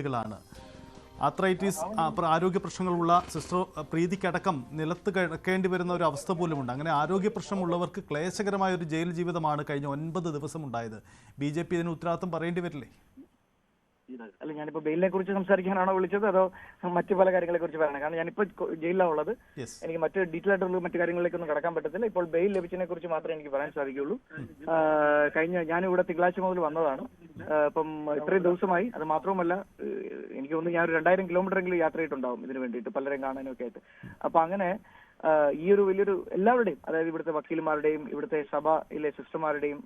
ാണ് ആർത്രൈറ്റിസ് ആരോഗ്യ പ്രശ്നങ്ങളുള്ള സിസ്റ്റർ പ്രീതിക്കടക്കം നിലത്ത് കിടക്കേണ്ടി വരുന്ന ഒരു അവസ്ഥ പോലുമുണ്ട്. അങ്ങനെ ആരോഗ്യ പ്രശ്നമുള്ളവർക്ക് ക്ലേശകരമായ ഒരു ജയിൽ ജീവിതമാണ് കഴിഞ്ഞ 9 ദിവസം ഉണ്ടായത്. BJP ഇതിന് ഉത്തരവാദിത്തം പറയേണ്ടി വരില്ലേ? അല്ല, ഞാനിപ്പോ ബെയിലിനെ കുറിച്ച് സംസാരിക്കാനാണോ വിളിച്ചത് അതോ മറ്റു പല കാര്യങ്ങളെ കുറിച്ച് പറയണം? കാരണം ഞാനിപ്പോ ജയിലിലാണ് ഉള്ളത്. എനിക്ക് മറ്റ് ഡീറ്റെയിൽ ആയിട്ടുള്ള മറ്റു കാര്യങ്ങളിലേക്കൊന്നും കടക്കാൻ പറ്റത്തില്ല. ഇപ്പോൾ ബെയിൽ ലഭിച്ചതിനെ കുറിച്ച് മാത്രമേ എനിക്ക് പറയാൻ സാധിക്കുള്ളൂ. ഞാനിവിടെ തിങ്കളാഴ്ച മുതൽ വന്നതാണ്. ഇപ്പം ഇത്രയും ദിവസമായി. അത് മാത്രവുമല്ല, എനിക്ക് തോന്നുന്നു ഞാൻ ഒരു 2000 കിലോമീറ്ററെങ്കിലും യാത്ര ചെയ്തിട്ടുണ്ടാവും ഇതിനു വേണ്ടിയിട്ട്, പലരെയും കാണാനും ഒക്കെ ആയിട്ട്. അപ്പൊ അങ്ങനെ ഈ ഒരു വലിയൊരു എല്ലാവരുടെയും, അതായത് ഇവിടുത്തെ വക്കീൽമാരുടെയും ഇവിടുത്തെ സഭയിലെ സിസ്റ്റർമാരുടെയും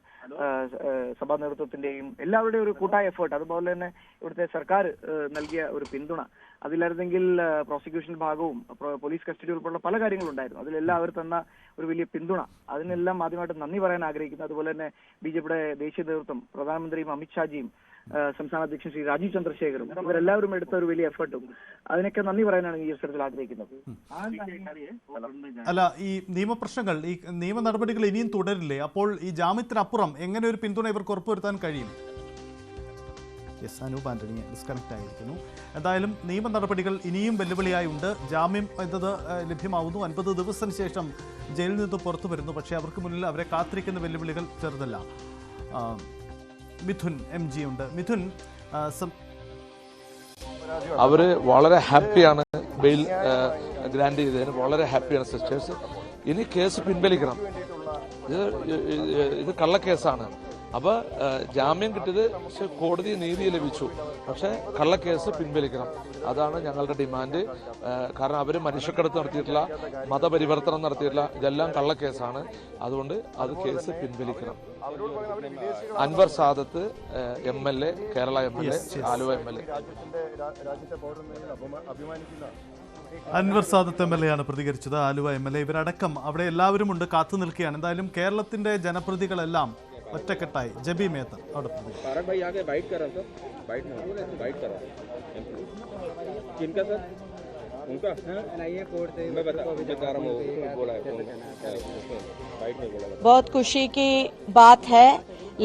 സഭാ നേതൃത്വത്തിന്റെയും എല്ലാവരുടെയും ഒരു കൂട്ടായ എഫേർട്ട്, അതുപോലെ തന്നെ ഇവിടുത്തെ സർക്കാർ നൽകിയ ഒരു പിന്തുണ, അതിലായിരുന്നെങ്കിൽ പ്രോസിക്യൂഷൻ ഭാഗവും പോലീസ് കസ്റ്റഡി ഉൾപ്പെടെ പല കാര്യങ്ങളും ഉണ്ടായിരുന്നു. അതിലെല്ലാം അവർ തന്ന ഒരു വലിയ പിന്തുണ, അതിനെല്ലാം ആദ്യമായിട്ട് നന്ദി പറയാൻ ആഗ്രഹിക്കുന്നു. അതുപോലെ തന്നെ BJPയുടെ ദേശീയ നേതൃത്വം, പ്രധാനമന്ത്രിയും അമിത്ഷാജിയും സംസ്ഥാന അധ്യക്ഷൻ ശ്രീ രാജീവ് ചന്ദ്രശേഖറും ഇവരെല്ലാവരും എടുത്ത ഒരു വലിയ എഫേർട്ടും, അതിനൊക്കെ നന്ദി പറയാനാണ് ഈ അവസരത്തിൽ ആഗ്രഹിക്കുന്നത്. അല്ല, ഈ നിയമപ്രശ്നങ്ങൾ, ഈ നിയമ നടപടികൾ ഇനിയും തുടരില്ലേ? അപ്പോൾ ഈ ജാമ്യത്തിനപ്പുറം എങ്ങനെ ഒരു പിന്തുണ ഇവർക്ക് ഉറപ്പുവരുത്താൻ കഴിയും? അനൂപ് ആന്റണി ഡിസ്കണക്ട് ആയിരിക്കുന്നു. എന്തായാലും നിയമ നടപടികൾ ഇനിയും വെല്ലുവിളിയായി ഉണ്ട്. ജാമ്യം എന്നത് ലഭ്യമാവുന്നു, 50 ദിവസത്തിന് ശേഷം ജയിലിൽ നിന്ന് പുറത്തു വരുന്നു. പക്ഷേ അവർക്ക് മുന്നിൽ അവരെ കാത്തിരിക്കുന്ന വെല്ലുവിളികൾ ചെറുതല്ല. മിഥുൻ MG ഉണ്ട്. മിഥുൻ, അവര് വളരെ ഹാപ്പിയാണ് ബെയിൽ ഗ്രാൻഡ് ചെയ്തതിന്, വളരെ ഹാപ്പിയാണ് സിസ്റ്റേഴ്സ്. ഇനി കേസ് പിൻവലിക്കണം. ഇത് കള്ളക്കേസാണ്. അപ്പൊ ജാമ്യം കിട്ടിയത് കോടതി നീതി ലഭിച്ചു, പക്ഷെ കള്ളക്കേസ് പിൻവലിക്കണം. അതാണ് ഞങ്ങളുടെ ഡിമാൻഡ്. കാരണം അവര് മനുഷ്യക്കടത്ത് നടത്തിയിട്ടില്ല, മതപരിവർത്തനം നടത്തിയിട്ടില്ല, ഇതെല്ലാം കള്ളക്കേസാണ്. അതുകൊണ്ട് അത് കേസ് പിൻവലിക്കണം. Anwar Sadath MLA, Kerala MLA, Aluva MLA. Anwar Sadath MLA ആണ് പ്രതികരിച്ചത്, ആലുവ MLA. ഇവരടക്കം അവിടെ എല്ലാവരും ഉണ്ട്, കാത്തു നിൽക്കുകയാണ്. എന്തായാലും കേരളത്തിന്റെ ജനപ്രതികളെല്ലാം ഒറ്റക്കെട്ടായി. ജബി മേത്തർ അവിടെ बहुत खुशी की बात है,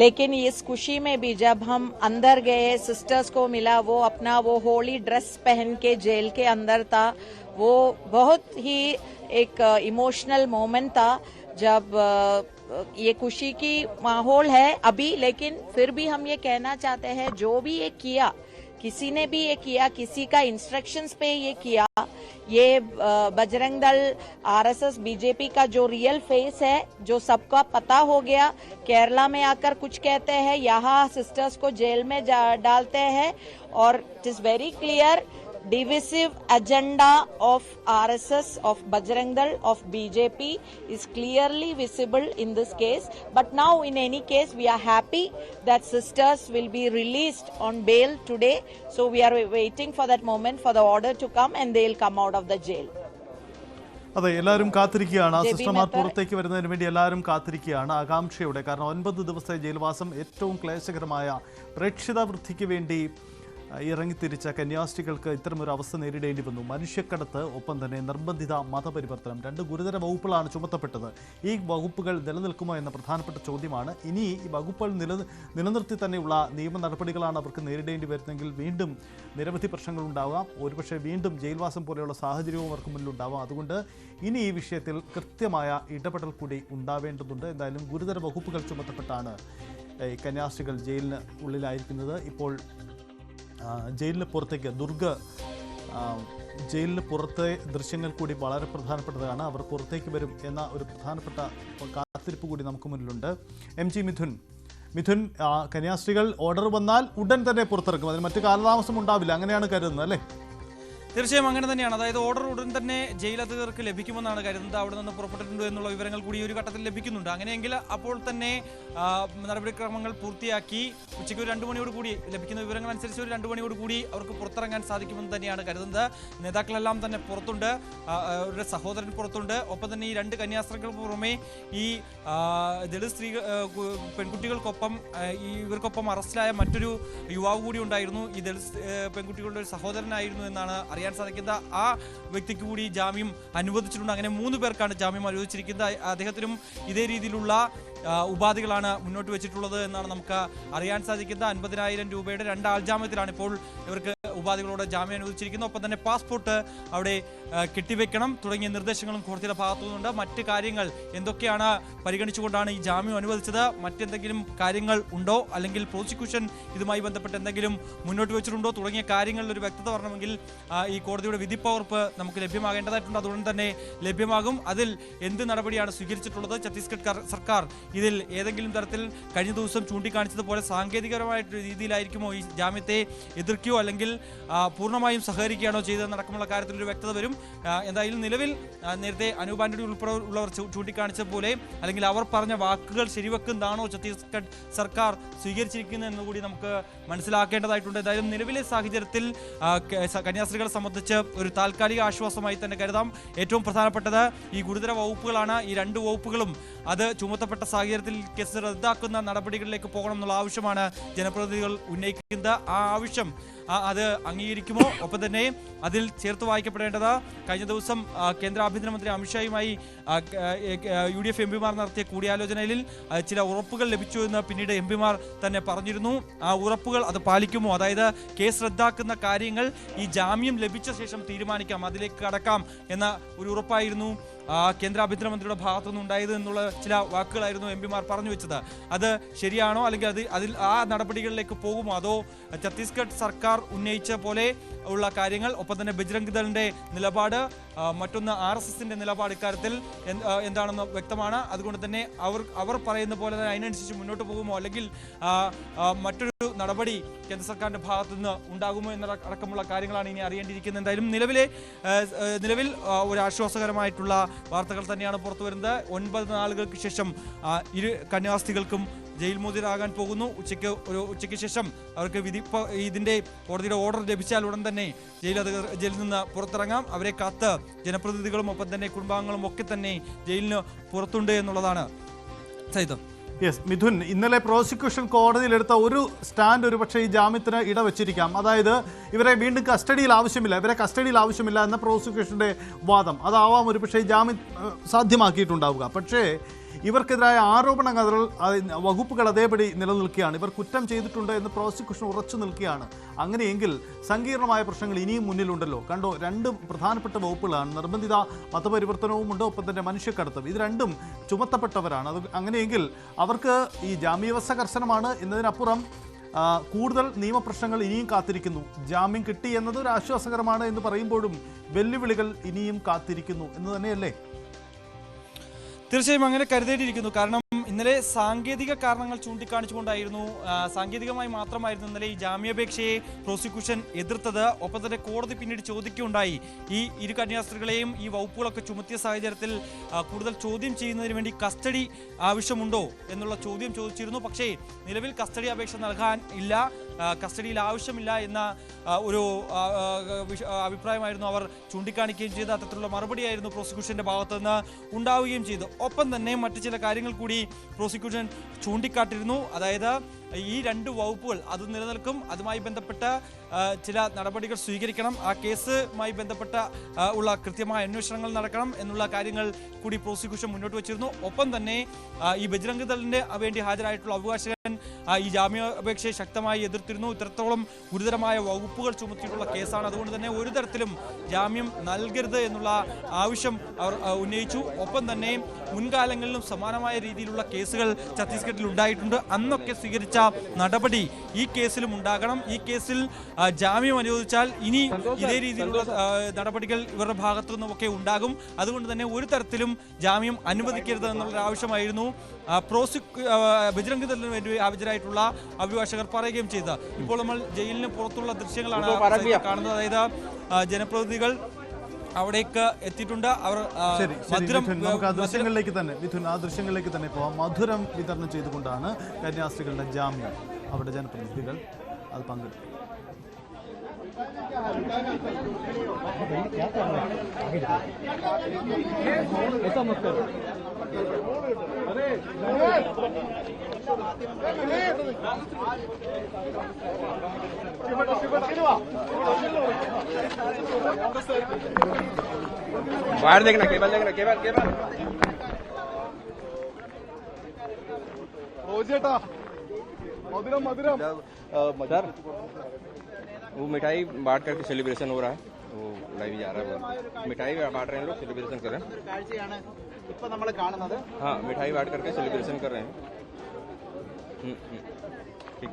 लेकिन इस खुशी में भी जब हम अंदर गए, सिस्टर्स को मिला, वो अपना वो होली ड्रेस पहन के जेल के अंदर था, वो बहुत ही एक इमोशनल मोमेंट था. जब ये खुशी की माहौल है अभी, लेकिन फिर भी हम ये कहना चाहते हैं, जो भी ये किया, किसी ने भी ये किया, किसी का इंस्ट्रक्शंस पे ये किया, ये बजरंग दल, RSS, BJP का जो रियल फेस है, जो सबका पता हो गया. केरला में आकर कुछ कहते हैं, यहाँ सिस्टर्स को जेल में डालते हैं, और it is very clear divisive agenda of RSS, of Bajrang Dal, of BJP is clearly visible in this case. But now, in any case, we are happy that sisters will be released on bail today. So we are waiting for that moment for the order to come and they will come out of the jail. അതെ, എല്ലാവരും കാത്തിരിക്കുകയാണ്. സിസ്റ്റർമാർ പുറത്തേക്ക് വരുന്നതിന് വേണ്ടി എല്ലാവരും കാത്തിരിക്കുകയാണ് ആകാംക്ഷയോടെ. കാരണം 9 ദിവസത്തെ ജയിൽവാസം ഏറ്റവും ക്ലേശകരമായ പ്രേക്ഷിതാവൃത്തിക്ക് വേണ്ടി ഇറങ്ങിത്തിരിച്ച കന്യാസ്ത്രീകൾക്ക് ഇത്തരമൊരു അവസ്ഥ നേരിടേണ്ടി വന്നു. മനുഷ്യക്കടത്ത്, ഒപ്പം തന്നെ നിർബന്ധിത മതപരിവർത്തനം, 2 ഗുരുതര വകുപ്പുകളാണ് ചുമത്തപ്പെട്ടത്. ഈ വകുപ്പുകൾ നിലനിൽക്കുമോ എന്ന പ്രധാനപ്പെട്ട ചോദ്യമാണ്. ഇനി ഈ വകുപ്പുകൾ നിലനിർത്തി തന്നെയുള്ള നിയമ നടപടികളാണ് അവർക്ക് നേരിടേണ്ടി വരുന്നതെങ്കിൽ വീണ്ടും നിരവധി പ്രശ്നങ്ങളുണ്ടാവാം. ഒരുപക്ഷെ വീണ്ടും ജയിൽവാസം പോലെയുള്ള സാഹചര്യവും അവർക്ക് മുന്നിലുണ്ടാവാം. അതുകൊണ്ട് ഇനി ഈ വിഷയത്തിൽ കൃത്യമായ ഇടപെടൽ കൂടി ഉണ്ടാവേണ്ടതുണ്ട്. എന്തായാലും ഗുരുതര വകുപ്പുകൾ ചുമത്തപ്പെട്ടാണ് കന്യാസ്ത്രീകൾ ജയിലിന് ഉള്ളിലായിരിക്കുന്നത്. ഇപ്പോൾ ജയിലിന് പുറത്തേക്ക് ജയിലിന് പുറത്തെ ദൃശ്യങ്ങൾ കൂടി വളരെ പ്രധാനപ്പെട്ടതാണ്. അവർ പുറത്തേക്ക് വരും എന്ന ഒരു പ്രധാനപ്പെട്ട കാത്തിരിപ്പ് കൂടി നമുക്ക് മുന്നിലുണ്ട്. MG മിഥുൻ, കന്യാസ്ത്രീകൾ ഓർഡർ വന്നാൽ ഉടൻ തന്നെ പുറത്തിറക്കും, അതിന് മറ്റു കാലതാമസം ഉണ്ടാവില്ല, അങ്ങനെയാണ് കരുതുന്നത് അല്ലേ? തീർച്ചയായും അങ്ങനെ തന്നെയാണ്. അതായത് ഓർഡർ ഉടൻ തന്നെ ജയിലധികൃതർക്ക് ലഭിക്കുമെന്നാണ് കരുതുന്നത്. അവിടെ നിന്ന് പുറപ്പെട്ടിട്ടുണ്ട് എന്നുള്ള വിവരങ്ങൾ കൂടി ഒരു ഘട്ടത്തിൽ ലഭിക്കുന്നുണ്ട്. അങ്ങനെയെങ്കിൽ അപ്പോൾ തന്നെ നടപടിക്രമങ്ങൾ പൂർത്തിയാക്കി ഉച്ചയ്ക്ക് ഒരു 2 മണിയോട് കൂടി ലഭിക്കുന്ന വിവരങ്ങൾ അനുസരിച്ച് ഒരു 2 മണിയോട് കൂടി അവർക്ക് പുറത്തിറങ്ങാൻ സാധിക്കുമെന്ന് തന്നെയാണ് കരുതുന്നത്. നേതാക്കളെല്ലാം തന്നെ പുറത്തുണ്ട്, അവരുടെ സഹോദരൻ പുറത്തുണ്ട്. ഒപ്പം തന്നെ ഈ 2 കന്യാസ്ത്രീകൾക്ക് പുറമെ ഈ ദളിത് പെൺകുട്ടികൾക്കൊപ്പം ഇവർക്കൊപ്പം അറസ്റ്റിലായ മറ്റൊരു യുവാവ് കൂടി ഉണ്ടായിരുന്നു. ഈ ദളിത് പെൺകുട്ടികളുടെ ഒരു സഹോദരനായിരുന്നു എന്നാണ് അറിയാൻ സാധിക്കുന്നത്. ആ വ്യക്തിക്ക് കൂടി ജാമ്യം അനുവദിച്ചിട്ടുണ്ട്. അങ്ങനെ 3 പേർക്കാണ് ജാമ്യം അനുവദിച്ചിരിക്കുന്നത്. അദ്ദേഹത്തിനും ഇതേ രീതിയിലുള്ള ഉപാധികളാണ് മുന്നോട്ട് വെച്ചിട്ടുള്ളത് എന്നാണ് നമുക്ക് അറിയാൻ സാധിക്കുന്നത്. 50,000 രൂപയുടെ 2 ആൾജാമ്യത്തിലാണ് ഇപ്പോൾ ഇവർക്ക് ഉപാധികളോടെ ജാമ്യം അനുവദിച്ചിരിക്കുന്നു. ഒപ്പം തന്നെ പാസ്പോർട്ട് അവിടെ കെട്ടിവെക്കണം തുടങ്ങിയ നിർദ്ദേശങ്ങളും കോടതിയുടെ ഭാഗത്തുനിന്നുണ്ട്. മറ്റ് കാര്യങ്ങൾ എന്തൊക്കെയാണ് പരിഗണിച്ചുകൊണ്ടാണ് ഈ ജാമ്യം അനുവദിച്ചത്, മറ്റെന്തെങ്കിലും കാര്യങ്ങൾ ഉണ്ടോ, അല്ലെങ്കിൽ പ്രോസിക്യൂഷൻ ഇതുമായി ബന്ധപ്പെട്ട് എന്തെങ്കിലും മുന്നോട്ട് വെച്ചിട്ടുണ്ടോ തുടങ്ങിയ കാര്യങ്ങളിൽ ഒരു വ്യക്തത വരണമെങ്കിൽ ഈ കോടതിയുടെ വിധിപ്പകർപ്പ് നമുക്ക് ലഭ്യമാകേണ്ടതായിട്ടുണ്ട്. അതുകൊണ്ട് തന്നെ ലഭ്യമാകും. അതിൽ എന്ത് നടപടിയാണ് സ്വീകരിച്ചിട്ടുള്ളത്, ഛത്തീസ്ഗഡ് സർക്കാർ ഇതിൽ ഏതെങ്കിലും തരത്തിൽ കഴിഞ്ഞ ദിവസം ചൂണ്ടിക്കാണിച്ചതുപോലെ സാങ്കേതികപരമായിട്ടൊരു രീതിയിലായിരിക്കുമോ ഈ ജാമ്യത്തെ എതിർക്കുകയോ അല്ലെങ്കിൽ പൂർണ്ണമായും സഹകരിക്കുകയാണോ ചെയ്തതെന്നടക്കമുള്ള കാര്യത്തിൽ ഒരു വ്യക്തത വരും. എന്തായാലും നിലവിൽ നേരത്തെ അനൂപ് ആന്റണി ഉൾപ്പെടെ ഉള്ളവർ ചൂണ്ടിക്കാണിച്ച പോലെ അല്ലെങ്കിൽ അവർ പറഞ്ഞ വാക്കുകൾ ശരിവെക്കുന്നതാണോ ഛത്തീസ്ഗഡ് സർക്കാർ സ്വീകരിച്ചിരിക്കുന്നത് എന്നുകൂടി നമുക്ക് മനസ്സിലാക്കേണ്ടതായിട്ടുണ്ട്. എന്തായാലും നിലവിലെ സാഹചര്യത്തിൽ കന്യാസ്ത്രീകളെ സംബന്ധിച്ച് ഒരു താൽക്കാലിക ആശ്വാസമായി തന്നെ കരുതാം. ഏറ്റവും പ്രധാനപ്പെട്ടത് ഈ ഗുരുതര വകുപ്പുകളാണ്. ഈ 2 വകുപ്പുകളും അത് ചുമത്തപ്പെട്ട സാഹചര്യത്തിൽ കേസ് റദ്ദാക്കുന്ന നടപടികളിലേക്ക് പോകണം എന്നുള്ള ആവശ്യമാണ് ജനപ്രതിനിധികൾ ഉന്നയിക്കുന്നത്. ആ ആവശ്യം അത് അംഗീകരിക്കുമോ? ഒപ്പം തന്നെ അതിൽ ചേർത്ത് വായിക്കപ്പെടേണ്ടത് കഴിഞ്ഞ ദിവസം കേന്ദ്ര ആഭ്യന്തരമന്ത്രി അമിത്ഷായുമായി UDF എംപിമാർ നടത്തിയ കൂടിയാലോചനയിൽ ചില ഉറപ്പുകൾ ലഭിച്ചു എന്ന് പിന്നീട് എംപിമാർ തന്നെ പറഞ്ഞിരുന്നു. ആ ഉറപ്പുകൾ അത് പാലിക്കുമോ? അതായത് കേസ് റദ്ദാക്കുന്ന കാര്യങ്ങൾ ഈ ജാമ്യം ലഭിച്ച ശേഷം തീരുമാനിക്കാം, അതിലേക്ക് കടക്കാം എന്ന ഒരു ഉറപ്പായിരുന്നു കേന്ദ്ര ആഭ്യന്തരമന്ത്രിയുടെ ഭാഗത്തുനിന്ന് ഉണ്ടായത് എന്നുള്ള ചില വാക്കുകളായിരുന്നു എംപിമാർ പറഞ്ഞു വെച്ചത്. അത് ശരിയാണോ, അല്ലെങ്കിൽ അതിൽ ആ നടപടികളിലേക്ക് പോകുമോ, അതോ ഛത്തീസ്ഗഡ് സർക്കാർ ഉന്നയിച്ച പോലെ ഉള്ള കാര്യങ്ങൾ, ഒപ്പം തന്നെ ബജ്രംഗ് ദളിന്റെ നിലപാട്, മറ്റൊന്ന് RSSന്റെ നിലപാട് ഇക്കാര്യത്തിൽ എന്താണെന്ന് വ്യക്തമാണ്. അതുകൊണ്ട് തന്നെ അവർ പറയുന്ന പോലെ തന്നെ അതിനനുസരിച്ച് മുന്നോട്ട് പോകുമോ, അല്ലെങ്കിൽ മറ്റൊരു നടപടി കേന്ദ്ര സർക്കാരിന്റെ ഭാഗത്തുനിന്ന് ഉണ്ടാകുമോ എന്നടക്കമുള്ള കാര്യങ്ങളാണ് ഇനി അറിയേണ്ടിയിരിക്കുന്നത്. എന്തായാലും നിലവിൽ ഒരു ആശ്വാസകരമായിട്ടുള്ള വാർത്തകൾ തന്നെയാണ് പുറത്തു വരുന്നത്. 9 നാളുകൾക്ക് ശേഷം ഇരു കന്യാസ്ത്രീകൾക്കും ജയിൽ മോചിതരാകാൻ പോകുന്നു. ഉച്ചയ്ക്ക് ശേഷം അവർക്ക് ഇതിന്റെ കോടതിയുടെ ഓർഡർ ലഭിച്ചാൽ ഉടൻ തന്നെ ജയിലിൽ നിന്ന് പുറത്തിറങ്ങാം. അവരെ കാത്ത് ജനപ്രതിനിധികളും ഒപ്പം തന്നെ കുടുംബാംഗങ്ങളും ഒക്കെ തന്നെ ജയിലിന് പുറത്തുണ്ട് എന്നുള്ളതാണ്. സൈദ്. യെസ് മിഥുൻ, ഇന്നലെ പ്രോസിക്യൂഷൻ കോടതിയിലെടുത്ത ഒരു സ്റ്റാൻഡ് ഒരു പക്ഷേ ഈ ജാമ്യത്തിന് ഇടവച്ചിരിക്കാം. അതായത് ഇവരെ വീണ്ടും കസ്റ്റഡിയിൽ ആവശ്യമില്ല എന്ന പ്രോസിക്യൂഷന്റെ വാദം അതാവാം ഒരു പക്ഷേ ജാമ്യം സാധ്യമാക്കിയിട്ടുണ്ടാവുക. പക്ഷേ ഇവർക്കെതിരായ ആരോപണങ്ങൾ വകുപ്പുകൾ അതേപടി നിലനിൽക്കുകയാണ്. ഇവർ കുറ്റം ചെയ്തിട്ടുണ്ട് എന്ന് പ്രോസിക്യൂഷൻ ഉറച്ചു നിൽക്കുകയാണ്. അങ്ങനെയെങ്കിൽ സങ്കീർണമായ പ്രശ്നങ്ങൾ ഇനിയും മുന്നിലുണ്ടല്ലോ. കണ്ടോ, 2 പ്രധാനപ്പെട്ട വകുപ്പുകളാണ്. നിർബന്ധിത മതപരിവർത്തനവും ഉണ്ട്, ഒപ്പം തന്നെ മനുഷ്യക്കടത്തും. ഇത് 2ഉം ചുമത്തപ്പെട്ടവരാണ്. അത് അങ്ങനെയെങ്കിൽ അവർക്ക് ഈ ജാമ്യവ്യവസ്ഥ കർശനമാണ് എന്നതിനപ്പുറം കൂടുതൽ നിയമപ്രശ്നങ്ങൾ ഇനിയും കാത്തിരിക്കുന്നു. ജാമ്യം കിട്ടി എന്നത് ഒരു ആശ്വാസകരമാണ് എന്ന് പറയുമ്പോഴും വെല്ലുവിളികൾ ഇനിയും കാത്തിരിക്കുന്നു എന്ന് തന്നെയല്ലേ? തീർച്ചയായും അങ്ങനെ കരുതേണ്ടിയിരിക്കുന്നു. കാരണം ഇന്നലെ സാങ്കേതിക കാരണങ്ങൾ ചൂണ്ടിക്കാണിച്ചുകൊണ്ടായിരുന്നു, സാങ്കേതികമായി മാത്രമായിരുന്നു ഇന്നലെ ഈ ജാമ്യാപേക്ഷയെ പ്രോസിക്യൂഷൻ എതിർത്തത്. ഒപ്പം തന്നെ കോടതി പിന്നീട് ചോദിക്കുകയുണ്ടായി, ഈ ഇരു കന്യാസ്ത്രീകളെയും ഈ വകുപ്പുകളൊക്കെ ചുമത്തിയ സാഹചര്യത്തിൽ കൂടുതൽ ചോദ്യം ചെയ്യുന്നതിന് വേണ്ടി കസ്റ്റഡി ആവശ്യമുണ്ടോ എന്നുള്ള ചോദ്യം ചോദിച്ചിരുന്നു. പക്ഷേ നിലവിൽ കസ്റ്റഡി അപേക്ഷ നൽകാൻ ഇല്ല, കസ്റ്റഡിയിൽ ആവശ്യമില്ല എന്ന ഒരു അഭിപ്രായമായിരുന്നു അവർ ചൂണ്ടിക്കാണിക്കുകയും ചെയ്ത് അത്തരത്തിലുള്ള മറുപടിയായിരുന്നു പ്രോസിക്യൂഷന്റെ ഭാഗത്തുനിന്ന് ഉണ്ടാവുകയും ചെയ്തു. ഒപ്പം തന്നെ മറ്റു ചില കാര്യങ്ങൾ കൂടി പ്രോസിക്യൂഷൻ ചൂണ്ടിക്കാട്ടിയിരുന്നു. അതായത് ഈ 2 വകുപ്പുകൾ അത് നിലനിൽക്കും, അതുമായി ബന്ധപ്പെട്ട ചില നടപടികൾ സ്വീകരിക്കണം, ആ കേസുമായി ബന്ധപ്പെട്ട ഉള്ള കൃത്യമായ അന്വേഷണങ്ങൾ നടക്കണം എന്നുള്ള കാര്യങ്ങൾ കൂടി പ്രോസിക്യൂഷൻ മുന്നോട്ട് വച്ചിരുന്നു. ഒപ്പം തന്നെ ഈ ബജ്രംഗ് ദളിന്റെ വേണ്ടി ഹാജരായിട്ടുള്ള അഭിഭാഷകൻ ഈ ജാമ്യാപേക്ഷയെ ശക്തമായി എതിർത്തിരുന്നു. ഇത്രത്തോളം ഗുരുതരമായ വകുപ്പുകൾ ചുമത്തിയിട്ടുള്ള കേസാണ്, അതുകൊണ്ട് തന്നെ ഒരു തരത്തിലും ജാമ്യം നൽകരുത് എന്നുള്ള ആവശ്യം അവർ ഉന്നയിച്ചു. ഒപ്പം തന്നെ മുൻകാലങ്ങളിലും സമാനമായ രീതിയിലുള്ള കേസുകൾ ഛത്തീസ്ഗഡിൽ ഉണ്ടായിട്ടുണ്ട്. അന്നൊക്കെ സ്വീകരിച്ച നടപടി ഈ കേസിലും ഉണ്ടാകണം. ഈ കേസിൽ ജാമ്യം അനുവദിച്ചാൽ ഇനി ഇതേ രീതിയിലുള്ള നടപടികൾ ഇവരുടെ ഭാഗത്തു നിന്നുമൊക്കെ ഉണ്ടാകും. അതുകൊണ്ട് തന്നെ ഒരു തരത്തിലും ജാമ്യം അനുവദിക്കരുത് എന്നുള്ള ആവശ്യമായിരുന്നു ബജ്രംഗ് ദളിന് വേണ്ടി ഹാജരായിട്ടുള്ള അഭിഭാഷകർ പറയുകയും ചെയ്തത്. ഇപ്പോൾ നമ്മൾ ജയിലിന് പുറത്തുള്ള ദൃശ്യങ്ങളാണ് കാണുന്നത്. അതായത് ജനപ്രതിനിധികൾ അവിടേക്ക് എത്തിയിട്ടുണ്ട്. അവർ നമുക്ക് ആ ദൃശ്യങ്ങളിലേക്ക് തന്നെ പോവാം. മധുരം വിതരണം ചെയ്തുകൊണ്ടാണ് കന്യാസ്ത്രീകളുടെ ജാമ്യം അവിടെ ജനപ്രതിനിധികൾ അത് പങ്കെടുത്തു. बाहर देखना, केवल रोजेटा सर वो मिठाई बांट करके सेलिब्रेशन हो रहा है, वो लाइव जा रहा है, मिठाई बांट रहे हैं लोग, सेलिब्रेशन कर रहे हैं। हाँ, मिठाई बांट करके सेलिब्रेशन कर रहे हैं। ठीक।